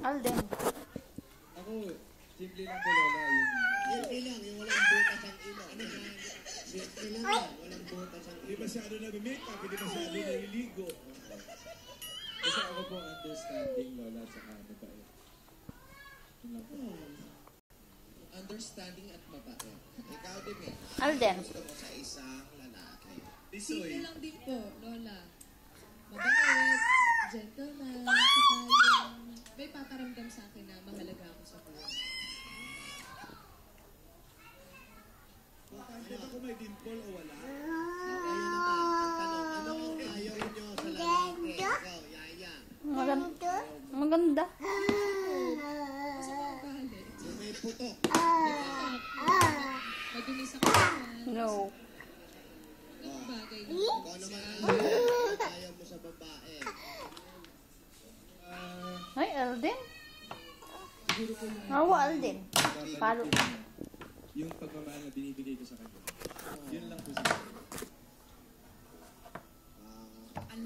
Alden. Ako, simple lang po Lola. Simple lang, yung walang butas ang ilong. Simple lang yan, walang butas ang Hindi ilong. masyado nag-makeup, hindi masyado naliligo. Kasi ako po understanding Lola at saka mabait. Yun lang po. Understanding at mabait. Ikaw din eh. Alden. Gusto mo sa isang lalaki. Simple lang din po, Lola. Mabait, gentleman, saka yung may paparamdam sa akin na mahalaga ako sa buhay. Bakit ba kung may dimple o wala? Okay, yun naman. Ang tanong, ano ang ayaw nyo sa lalaki? Ikaw, Yaya. Maganda. Maganda. Kasi mga ugali. Yung may putok. Madumi sa katawan. No. Ganong bagay na. Ikaw naman ang ayaw mo sa babae. Ay, Alden. Siguro po yung... Awa, Alden. Palo. Yung pagmamahal na binibigay ko sa kanya. Yun lang po siguro. Ang